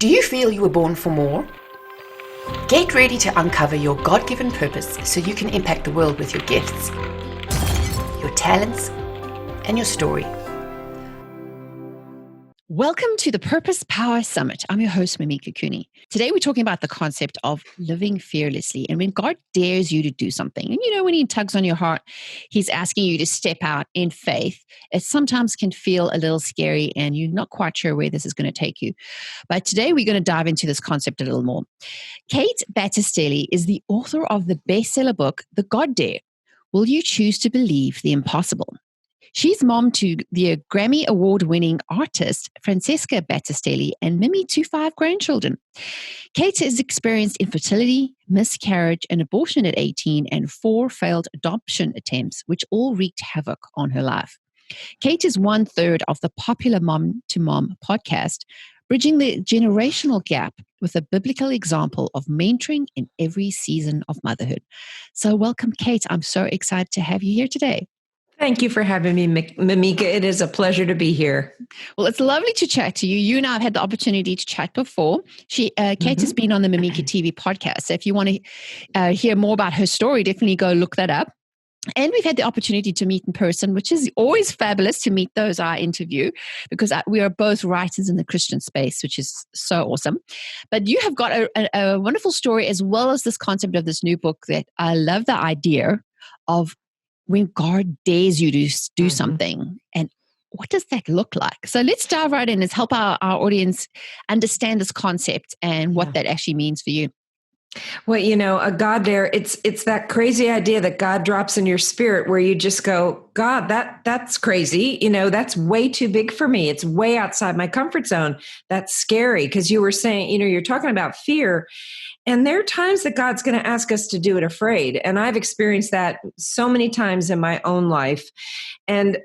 Do you feel you were born for more? Get ready to uncover your God-given purpose so you can impact the world with your gifts, your talents, and your story. Welcome to the Purpose Power Summit. I'm your host, Mimika Cooney. Today, we're talking about the concept of living fearlessly. And when God dares you to do something, and when he tugs on your heart, he's asking you to step out in faith. It sometimes can feel a little scary and you're not quite sure where this is going to take you. But today, we're going to dive into this concept a little more. Kate Battistelli is the author of the bestseller book, The God Dare. Will you choose to believe the impossible? She's mom to the Grammy Award-winning artist Francesca Battistelli and Mimi to 5 grandchildren. Kate has experienced infertility, miscarriage, and abortion at 18 and 4 failed adoption attempts, which all wreaked havoc on her life. Kate is 1/3 of the popular Mom to Mom podcast, bridging the generational gap with a biblical example of mentoring in every season of motherhood. So welcome, Kate. I'm so excited to have you here today. Thank you for having me, Mimika. It is a pleasure to be here. Well, it's lovely to chat to you. You and I have had the opportunity to chat before. Kate has been on the Mimika TV podcast. So if you want to hear more about her story, definitely go look that up. And we've had the opportunity to meet in person, which is always fabulous to meet those I interview because we are both writers in the Christian space, which is so awesome. But you have got a wonderful story as well as this concept of this new book that I love the idea of when God dares you to do something. And what does that look like? So let's dive right in and help our audience understand this concept and what that actually means for you. Well, a God dare, it's that crazy idea that God drops in your spirit where you just go, God, that's crazy. That's way too big for me. It's way outside my comfort zone. That's scary. Because you were saying, you're talking about fear. And there are times that God's going to ask us to do it afraid. And I've experienced that so many times in my own life. And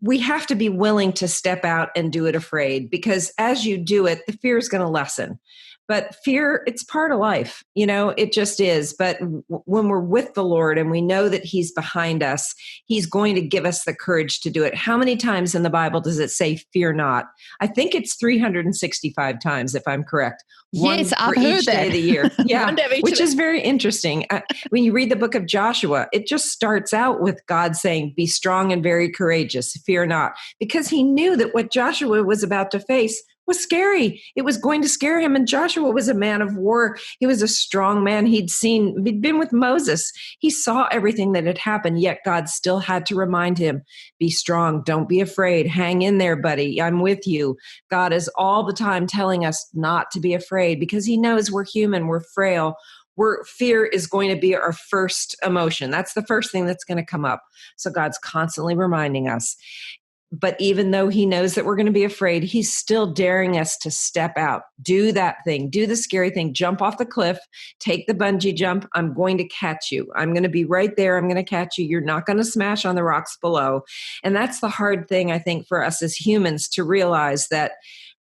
we have to be willing to step out and do it afraid, because as you do it, the fear is going to lessen. But fear, it's part of life, it just is. But when we're with the Lord and we know that he's behind us, he's going to give us the courage to do it. How many times in the Bible does it say, fear not? I think it's 365 times, if I'm correct. Yes, I've heard that. Day of the year. Yeah, which is day. very interesting. When you read the book of Joshua, it just starts out with God saying, be strong and very courageous, fear not. Because he knew that what Joshua was about to face was scary. It was going to scare him. And Joshua was a man of war. He was a strong man. He'd been with Moses. He saw everything that had happened, yet God still had to remind him, be strong. Don't be afraid. Hang in there, buddy. I'm with you. God is all the time telling us not to be afraid because he knows we're human. We're frail. Fear is going to be our first emotion. That's the first thing that's going to come up. So God's constantly reminding us. But even though he knows that we're going to be afraid, he's still daring us to step out, do that thing, do the scary thing, jump off the cliff, take the bungee jump. I'm going to catch you. I'm going to be right there. I'm going to catch you. You're not going to smash on the rocks below. And that's the hard thing, I think, for us as humans to realize that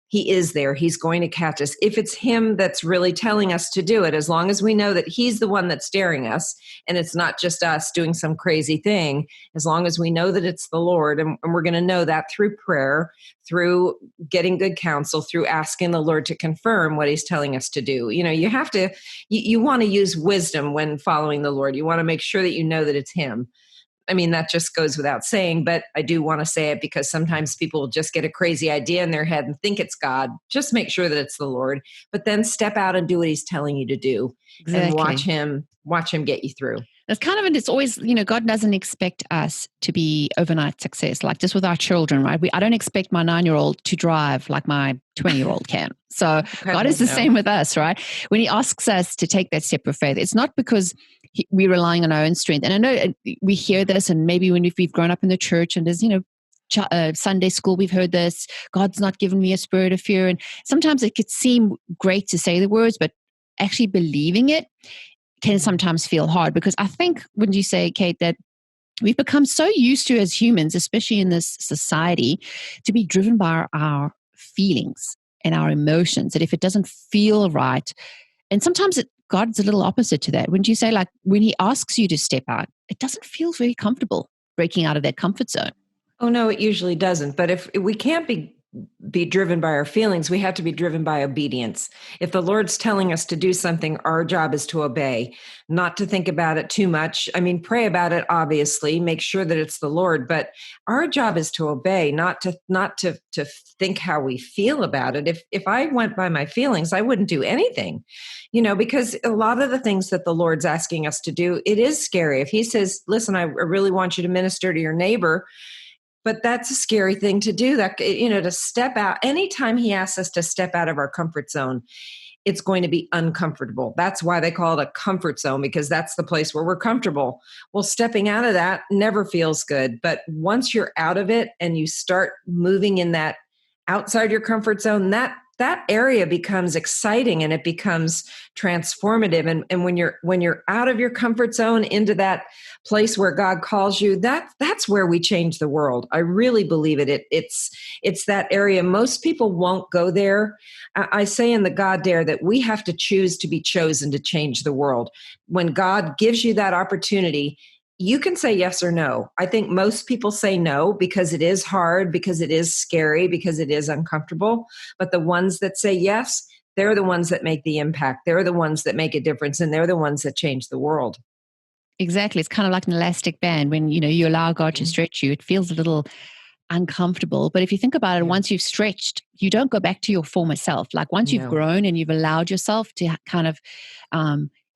he is there. He's going to catch us. If it's him that's really telling us to do it, as long as we know that he's the one that's daring us and it's not just us doing some crazy thing, as long as we know that it's the Lord, and we're going to know that through prayer, through getting good counsel, through asking the Lord to confirm what he's telling us to do. You want to use wisdom when following the Lord. You want to make sure that you know that it's him. I mean, that just goes without saying, but I do want to say it because sometimes people will just get a crazy idea in their head and think it's God. Just make sure that it's the Lord, but then step out and do what he's telling you to do. Exactly. And watch him get you through. It's it's always, God doesn't expect us to be overnight success, like just with our children, right? I don't expect my 9-year-old to drive like my 20-year-old can. So God is the same with us, right? When he asks us to take that step of faith, it's not because we're relying on our own strength. And I know we hear this, and maybe when we've grown up in the church and there's, Sunday school, we've heard this, God's not given me a spirit of fear. And sometimes it could seem great to say the words, but actually believing it can sometimes feel hard, because I think, wouldn't you say, Kate, that we've become so used to, as humans, especially in this society, to be driven by our feelings and our emotions, that if it doesn't feel right, and sometimes God's a little opposite to that. Wouldn't you say, like when he asks you to step out, it doesn't feel very comfortable breaking out of that comfort zone? Oh, no, it usually doesn't. But if we can't be driven by our feelings. We have to be driven by obedience. If the Lord's telling us to do something, our job is to obey, not to think about it too much. I mean, pray about it, obviously, make sure that it's the Lord, but our job is to obey, not to think how we feel about it. If I went by my feelings, I wouldn't do anything, because a lot of the things that the Lord's asking us to do, it is scary. If he says, listen, I really want you to minister to your neighbor, but that's a scary thing to do, that, to step out. Anytime he asks us to step out of our comfort zone, it's going to be uncomfortable. That's why they call it a comfort zone, because that's the place where we're comfortable. Well, stepping out of that never feels good. But once you're out of it and you start moving in that outside your comfort zone, that area becomes exciting and it becomes transformative. And when you're out of your comfort zone into that place where God calls you, that's where we change the world. I really believe it. It's that area. Most people won't go there. I say in the God Dare that we have to choose to be chosen to change the world. When God gives you that opportunity, you can say yes or no. I think most people say no because it is hard, because it is scary, because it is uncomfortable. But the ones that say yes, they're the ones that make the impact. They're the ones that make a difference, and they're the ones that change the world. Exactly. It's kind of like an elastic band. When, you allow God to stretch you, it feels a little uncomfortable. But if you think about it, once you've stretched, you don't go back to your former self. Like once you've grown and you've allowed yourself to kind of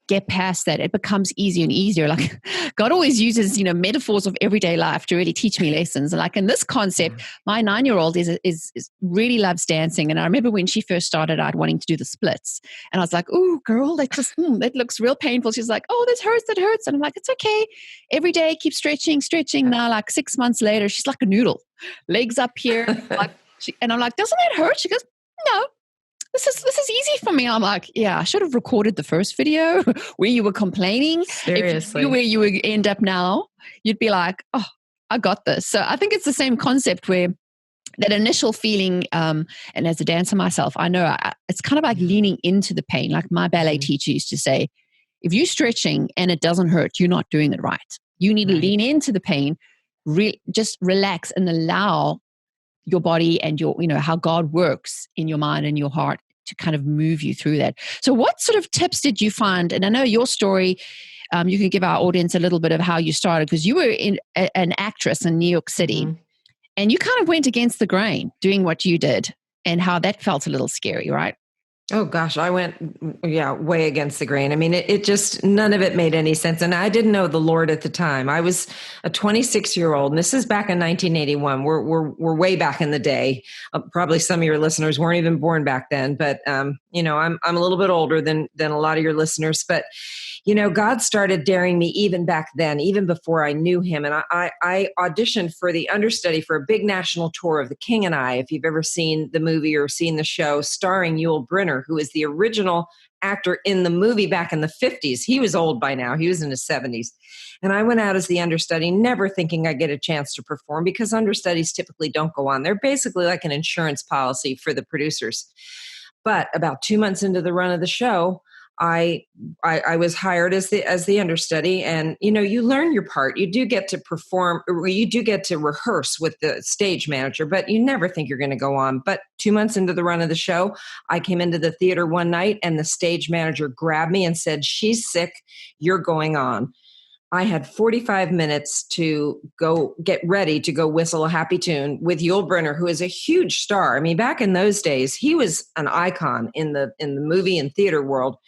get past that, it becomes easier and easier. Like God always uses, metaphors of everyday life to really teach me lessons. Like in this concept, my 9-year-old is really loves dancing. And I remember when she first started out wanting to do the splits. And I was like, oh, girl, that looks real painful. She's like, oh, that hurts. And I'm like, it's okay. Every day, keep stretching. Now, like 6 months later, she's like a noodle, legs up here. And I'm like, doesn't it hurt? She goes, no. This is easy for me. I'm like, yeah, I should have recorded the first video where you were complaining. Seriously. If you knew where you would end up now, you'd be like, oh, I got this. So I think it's the same concept where that initial feeling, and as a dancer myself, I know it's kind of like leaning into the pain. Like my ballet teacher used to say, if you're stretching and it doesn't hurt, you're not doing it right. You need to lean into the pain, just relax and allow your body and your, how God works in your mind and your heart to kind of move you through that. So what sort of tips did you find? And I know your story, you can give our audience a little bit of how you started, because you were an actress in New York City and you kind of went against the grain doing what you did, and how that felt a little scary, right? Oh gosh, I went, way against the grain. I mean, it just, none of it made any sense. And I didn't know the Lord at the time. I was a 26-year-old, and this is back in 1981. We're way back in the day. Probably some of your listeners weren't even born back then, but I'm a little bit older than a lot of your listeners. But God started daring me even back then, even before I knew him. And I auditioned for the understudy for a big national tour of The King and I, if you've ever seen the movie or seen the show, starring Yul Brynner, who is the original actor in the movie back in the 50s. He was old by now. He was in his 70s. And I went out as the understudy, never thinking I'd get a chance to perform, because understudies typically don't go on. They're basically like an insurance policy for the producers. But about 2 months into the run of the show, I was hired as the understudy, and you learn your part. You do get to perform, or you do get to rehearse with the stage manager, but you never think you're going to go on. But 2 months into the run of the show, I came into the theater one night, and the stage manager grabbed me and said, "She's sick. You're going on." I had 45 minutes to go get ready to go whistle a happy tune with Yul Brynner, who is a huge star. I mean, back in those days, he was an icon in the movie and theater world.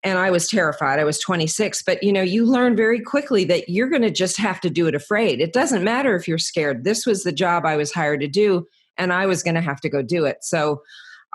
And I was terrified. I was 26. But, you learn very quickly that you're going to just have to do it afraid. It doesn't matter if you're scared. This was the job I was hired to do, and I was going to have to go do it. So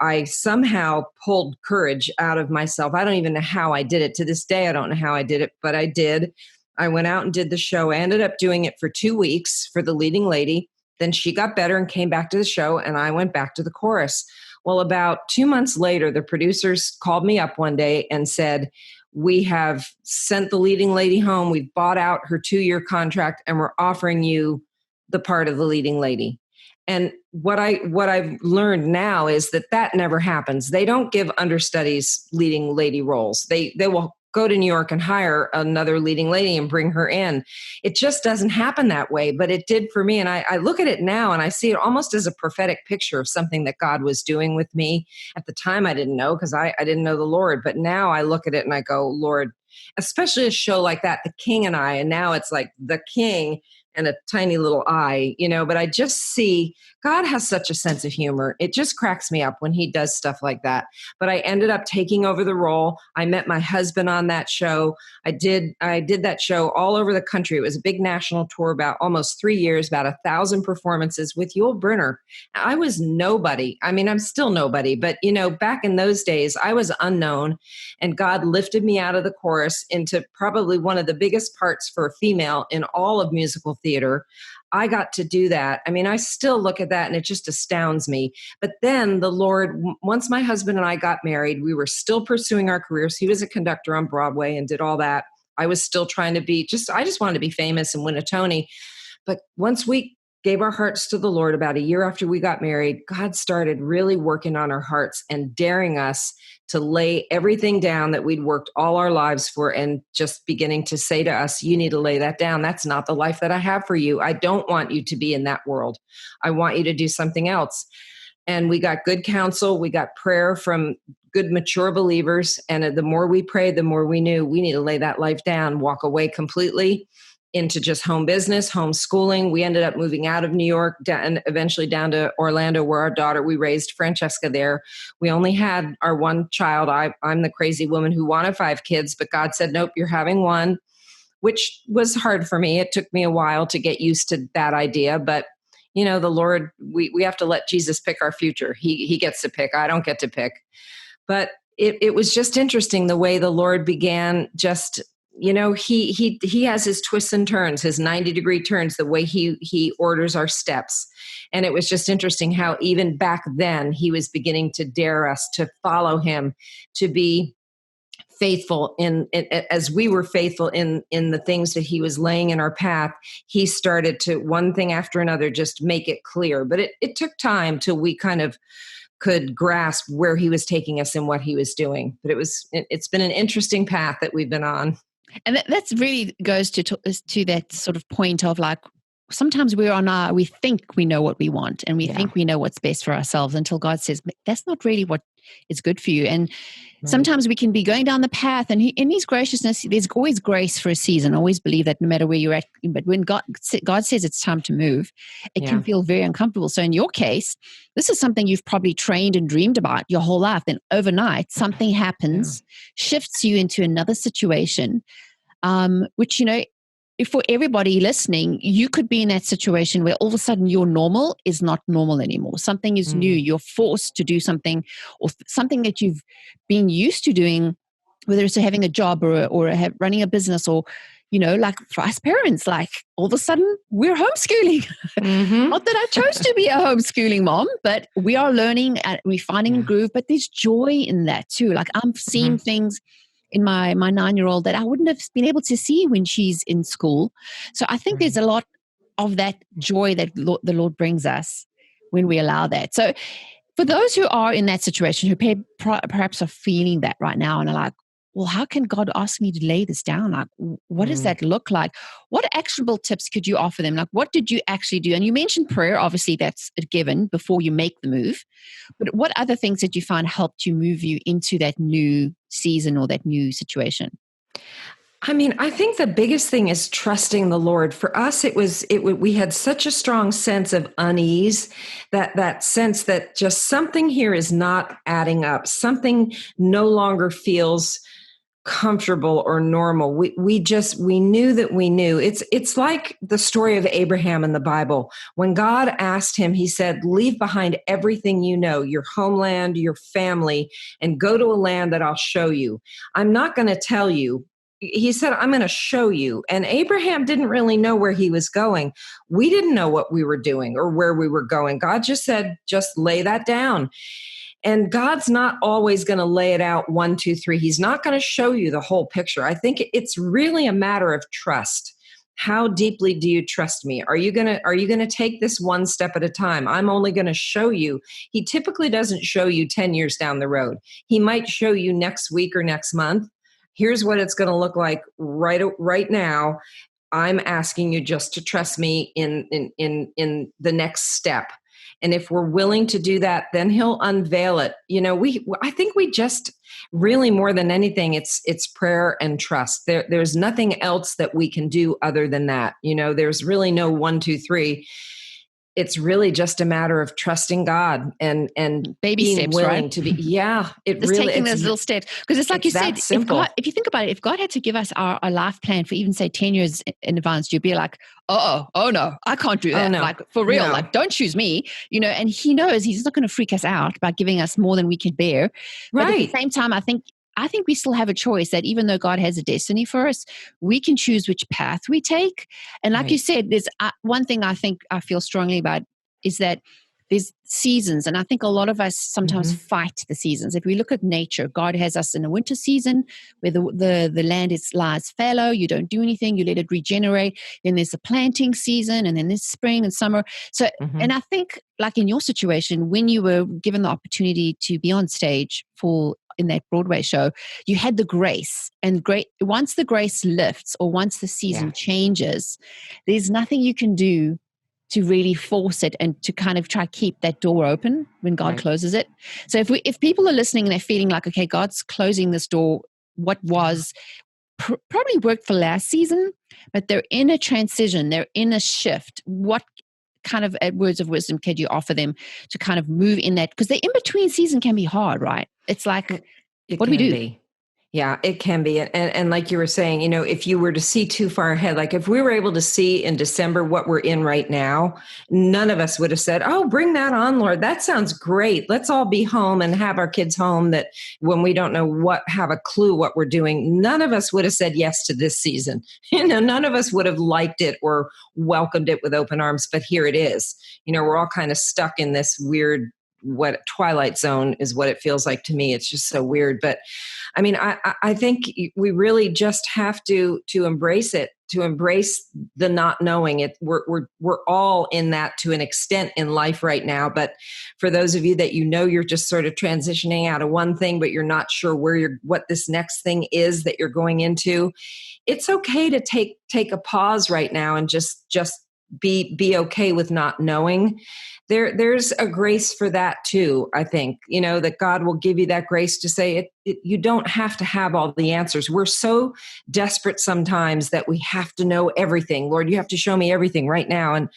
I somehow pulled courage out of myself. I don't even know how I did it. To this day, I don't know how I did it, but I did. I went out and did the show. I ended up doing it for 2 weeks for the leading lady. Then she got better and came back to the show, and I went back to the chorus. Well, about 2 months later, the producers called me up one day and said, "We have sent the leading lady home. We've bought out her 2-year contract, and we're offering you the part of the leading lady." And what I've learned now is that never happens. They don't give understudies leading lady roles. They will go to New York and hire another leading lady and bring her in. It just doesn't happen that way, but it did for me. And I look at it now and I see it almost as a prophetic picture of something that God was doing with me. At the time, I didn't know because I didn't know the Lord. But now I look at it and I go, Lord, especially a show like that, The King and I, and now it's like the king and a tiny little I, but I just see God has such a sense of humor. It just cracks me up when he does stuff like that. But I ended up taking over the role. I met my husband on that show. I did that show all over the country. It was a big national tour, about almost 3 years, about 1,000 performances with Yul Brynner. I was nobody. I mean, I'm still nobody, but back in those days, I was unknown, and God lifted me out of the chorus into probably one of the biggest parts for a female in all of musical theater. I got to do that. I mean, I still look at that and it just astounds me. But then the Lord, once my husband and I got married, we were still pursuing our careers. He was a conductor on Broadway and did all that. I was still trying to I just wanted to be famous and win a Tony. But once we gave our hearts to the Lord about a year after we got married, God started really working on our hearts and daring us to lay everything down that we'd worked all our lives for, and just beginning to say to us, you need to lay that down. That's not the life that I have for you. I don't want you to be in that world. I want you to do something else. And we got good counsel. We got prayer from good, mature believers. And the more we prayed, the more we knew we need to lay that life down, walk away completely into just home business, homeschooling. We ended up moving out of New York and eventually down to Orlando, where we raised Francesca there. We only had our one child. I'm the crazy woman who wanted 5 kids, but God said, nope, you're having one, which was hard for me. It took me a while to get used to that idea, but the Lord, we have to let Jesus pick our future. He gets to pick. I don't get to pick. But it was just interesting the way the Lord began just, he has his twists and turns, his 90-degree turns, the way he orders our steps. And it was just interesting how even back then he was beginning to dare us to follow him, to be faithful in as we were faithful in the things that he was laying in our path. He started to, one thing after another, just make it clear. But it took time till we kind of could grasp where he was taking us and what he was doing. But it's been an interesting path that we've been on. And that's really goes to that sort of point of like, sometimes we think we know what we want, and we think we know what's best for ourselves, until God says, that's not really what is good for you. And sometimes we can be going down the path, and in his graciousness, there's always grace for a season. I always believe that, no matter where you're at. But when God says it's time to move, it can feel very uncomfortable. So in your case, this is something you've probably trained and dreamed about your whole life. Then overnight, something happens, shifts you into another situation, which, if for everybody listening, you could be in that situation where all of a sudden your normal is not normal anymore. Something is new. You're forced to do something, or something that you've been used to doing, whether it's having a job or running a business, or, like for us parents, like all of a sudden we're homeschooling. Not that I chose to be a homeschooling mom, but we are learning and we're finding a groove. But there's joy in that too. Like I'm seeing things in my 9-year-old that I wouldn't have been able to see when she's in school. So I think there's a lot of that joy that the Lord brings us when we allow that. So for those who are in that situation, who perhaps are feeling that right now and are like, well, how can God ask me to lay this down? Like, what does that look like? What actionable tips could you offer them? Like, what did you actually do? And you mentioned prayer. Obviously, that's a given before you make the move. But what other things did you find helped you move you into that new season or that new situation? I mean, I think the biggest thing is trusting the Lord. For us, we had such a strong sense of unease, that sense that just something here is not adding up. Something no longer feels comfortable or normal. We knew that we knew. It's like the story of Abraham in the Bible. When God asked him, he said, leave behind everything you know, your homeland, your family, and go to a land that I'll show you. I'm not going to tell you. He said, I'm going to show you. And Abraham didn't really know where he was going. We didn't know what we were doing or where we were going. God just said, just lay that down. And God's not always going to lay it out 1, 2, 3. He's not going to show you the whole picture. I think it's really a matter of trust. How deeply do you trust me? Are you going to take this one step at a time? I'm only going to show you. He typically doesn't show you 10 years down the road. He might show you next week or next month. Here's what it's going to look like right now. I'm asking you just to trust me in the next step. And if we're willing to do that, then he'll unveil it. I think we just really, more than anything, it's prayer and trust. There's nothing else that we can do other than that. There's really no 1, 2, 3. It's really just a matter of trusting God and baby being steps, willing right? to be. Yeah, Just taking those little steps. Because it's like you said, if you think about it, if God had to give us our life plan for even say 10 years in advance, you'd be like, oh no, I can't do that. No. Like for real, No. like don't choose me, and he knows he's not going to freak us out by giving us more than we can bear. But at the same time, I think we still have a choice that even though God has a destiny for us, we can choose which path we take. And like you said, there's one thing I think I feel strongly about is that there's seasons. And I think a lot of us sometimes fight the seasons. If we look at nature, God has us in a winter season where the land lies fallow. You don't do anything. You let it regenerate. Then there's a planting season, and then there's spring and summer. So, and I think like in your situation, when you were given the opportunity to be on stage in that Broadway show, you had the grace, and once the grace lifts or once the season changes, there's nothing you can do to really force it and to kind of try to keep that door open when God closes it. So if people are listening and they're feeling like, okay, God's closing this door, what was probably worked for last season, but they're in a transition, they're in a shift, what kind of words of wisdom could you offer them to kind of move in that? Because the in-between season can be hard, right? It's like, what do we do? Yeah, it can be. And like you were saying, if you were to see too far ahead, like if we were able to see in December what we're in right now, none of us would have said, oh, bring that on, Lord. That sounds great. Let's all be home and have our kids home, that when we don't know have a clue what we're doing, none of us would have said yes to this season. None of us would have liked it or welcomed it with open arms, but here it is. We're all kind of stuck in this weird, what twilight zone is what it feels like to me. It's just so weird. But I mean, I think we really just have to embrace it, to embrace the not knowing it. We're all in that to an extent in life right now. But for those of you that you're just sort of transitioning out of one thing, but you're not sure what this next thing is that you're going into, it's okay to take a pause right now and just be okay with not knowing. There's a grace for that too. I think, that God will give you that grace to say you don't have to have all the answers. We're so desperate sometimes that we have to know everything. Lord, you have to show me everything right now. And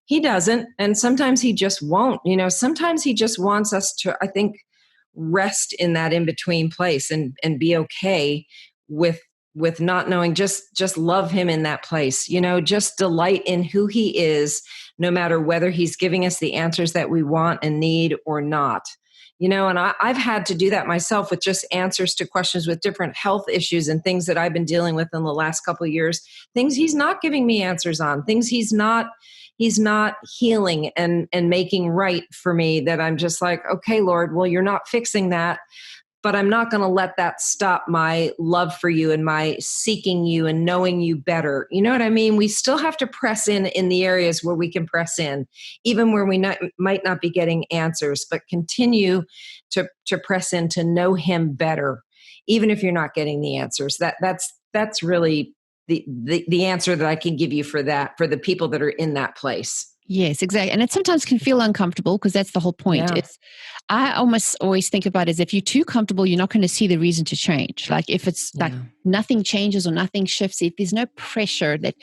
he doesn't. And sometimes he just won't, sometimes he just wants us to, I think, rest in that in-between place and be okay with not knowing, just love him in that place, just delight in who he is, no matter whether he's giving us the answers that we want and need or not. And I've had to do that myself with just answers to questions with different health issues and things that I've been dealing with in the last couple of years, things he's not giving me answers on, things he's not healing and making right for me, that I'm just like, okay, Lord, well, you're not fixing that. But I'm not going to let that stop my love for you and my seeking you and knowing you better. You know what I mean? We still have to press in the areas where we can press in, even where we might not be getting answers, but continue to press in to know him better, even if you're not getting the answers. That's really the answer that I can give you for the people that are in that place. Yes, exactly. And it sometimes can feel uncomfortable because that's the whole point. Yeah. I almost always think about it as if you're too comfortable, you're not going to see the reason to change. Like if it's like nothing changes or nothing shifts, if there's no pressure that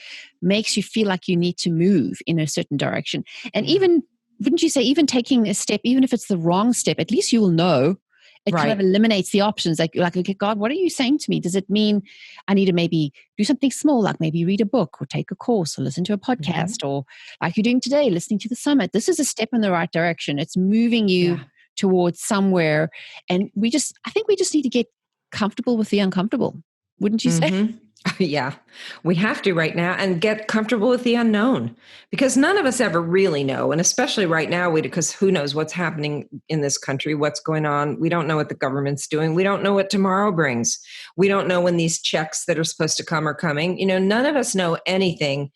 makes you feel like you need to move in a certain direction. And even, wouldn't you say, even taking a step, even if it's the wrong step, at least you will know. It kind of eliminates the options. Like, okay, God, what are you saying to me? Does it mean I need to maybe do something small, like maybe read a book or take a course or listen to a podcast or like you're doing today, listening to the summit? This is a step in the right direction. It's moving you towards somewhere. And I think we just need to get comfortable with the uncomfortable. Wouldn't you say? Yeah, we have to right now, and get comfortable with the unknown, because none of us ever really know. And especially right now, because who knows what's happening in this country, what's going on. We don't know what the government's doing. We don't know what tomorrow brings. We don't know when these checks that are supposed to come are coming. None of us know anything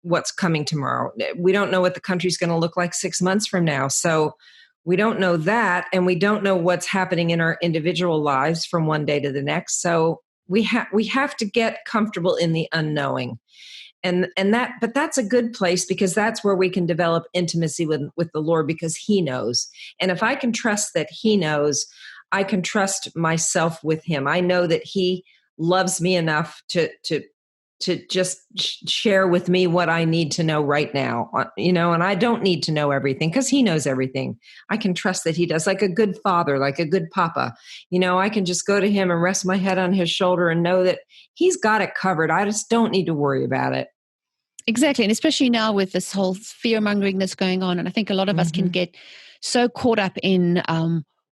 what's coming tomorrow. We don't know what the country's going to look like 6 months from now. So we don't know that. And we don't know what's happening in our individual lives from one day to the next. So we have to get comfortable in the unknowing. But that's a good place, because that's where we can develop intimacy with the Lord, because he knows. And if I can trust that he knows, I can trust myself with him. I know that he loves me enough to just share with me what I need to know right now, and I don't need to know everything, because he knows everything. I can trust that he does, like a good father, like a good papa. I can just go to him and rest my head on his shoulder and know that he's got it covered. I just don't need to worry about it. Exactly. And especially now with this whole fear mongering that's going on. And I think a lot of us can get so caught up in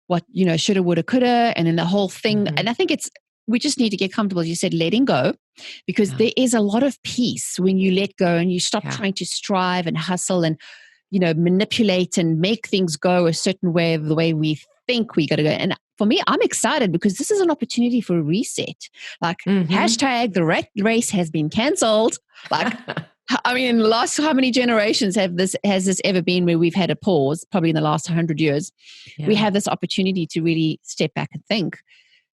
what, shoulda, woulda, coulda, and in the whole thing. And I think we just need to get comfortable, as you said, letting go, because there is a lot of peace when you let go and you stop trying to strive and hustle and, manipulate and make things go a certain way, the way we think we got to go. And for me, I'm excited because this is an opportunity for a reset. Like hashtag the rat race has been cancelled. Like, I mean, in the last how many generations has this ever been where we've had a pause? Probably in the last 100 years. Yeah. We have this opportunity to really step back and think,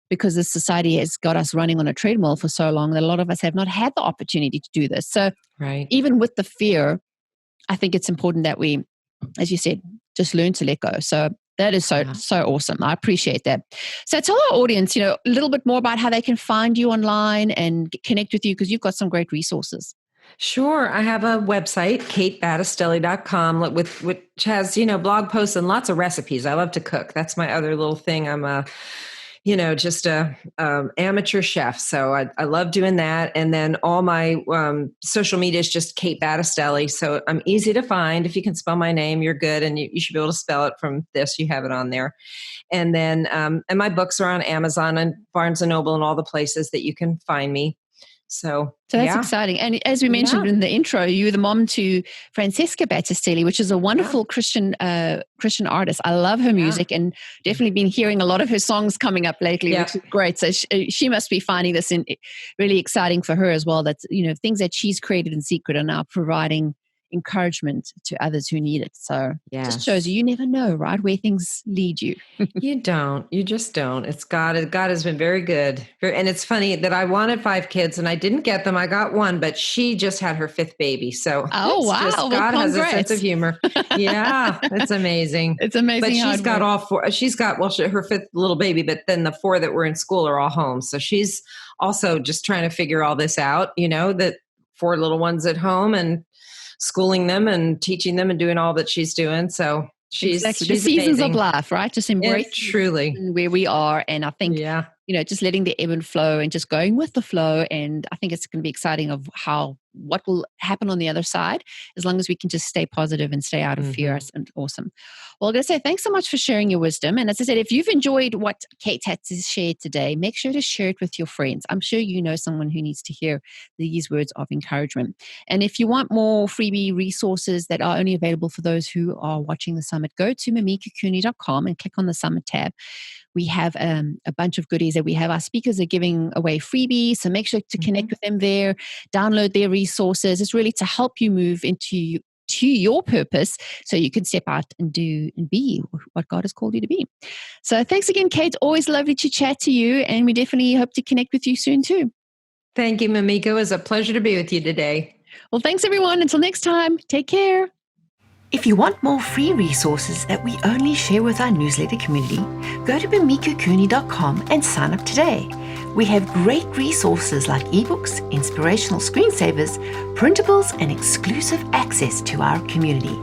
because this society has got us running on a treadmill for so long that a lot of us have not had the opportunity to do this. So even with the fear, I think it's important that we, as you said, just learn to let go. So that is so awesome. I appreciate that. So tell our audience, a little bit more about how they can find you online and connect with you, because you've got some great resources. Sure. I have a website, katebattistelli.com, which has, blog posts and lots of recipes. I love to cook. That's my other little thing. I'm just a amateur chef. So I love doing that. And then all my social media is just Kate Battistelli. So I'm easy to find. If you can spell my name, you're good. And you should be able to spell it from this. You have it on there. And then, and my books are on Amazon and Barnes & Noble and all the places that you can find me. So that's exciting. And as we mentioned in the intro, you're the mom to Francesca Battistelli, which is a wonderful Christian artist. I love her music and definitely been hearing a lot of her songs coming up lately, which is great. So she must be finding this really exciting for her as well. That, things that she's created in secret are now providing encouragement to others who need it. So it just shows you never know, right, where things lead you. You just don't. It's God. God has been very good. And it's funny that I wanted 5 kids and I didn't get them. I got 1, but she just had her 5th baby. So God has a sense of humor. Yeah, it's amazing. It's amazing. But she's got all 4. She's got, her 5th little baby, but then the 4 that were in school are all home. So she's also just trying to figure all this out, that 4 little ones at home and schooling them and teaching them and doing all that she's doing. So she's the seasons amazing. Of life, right? Just embrace truly where we are. And I think, just letting the ebb and flow and just going with the flow. And I think it's going to be exciting of what will happen on the other side, as long as we can just stay positive and stay out of fear. And awesome. Well, I'm going to say thanks so much for sharing your wisdom. And as I said, if you've enjoyed what Kate had to share today, make sure to share it with your friends. I'm sure you know someone who needs to hear these words of encouragement. And if you want more freebie resources that are only available for those who are watching the summit, go to mimikacooney.com and click on the summit tab. We have a bunch of goodies that we have. Our speakers are giving away freebies, so make sure to connect with them there, download their resources. It's really to help you move to your purpose so you can step out and do and be what God has called you to be. So thanks again, Kate. Always lovely to chat to you, and we definitely hope to connect with you soon too. Thank you, Mimika. It was a pleasure to be with you today. Well, thanks everyone. Until next time, take care. If you want more free resources that we only share with our newsletter community, go to mimikacooney.com and sign up today. We have great resources like ebooks, inspirational screensavers, printables, and exclusive access to our community.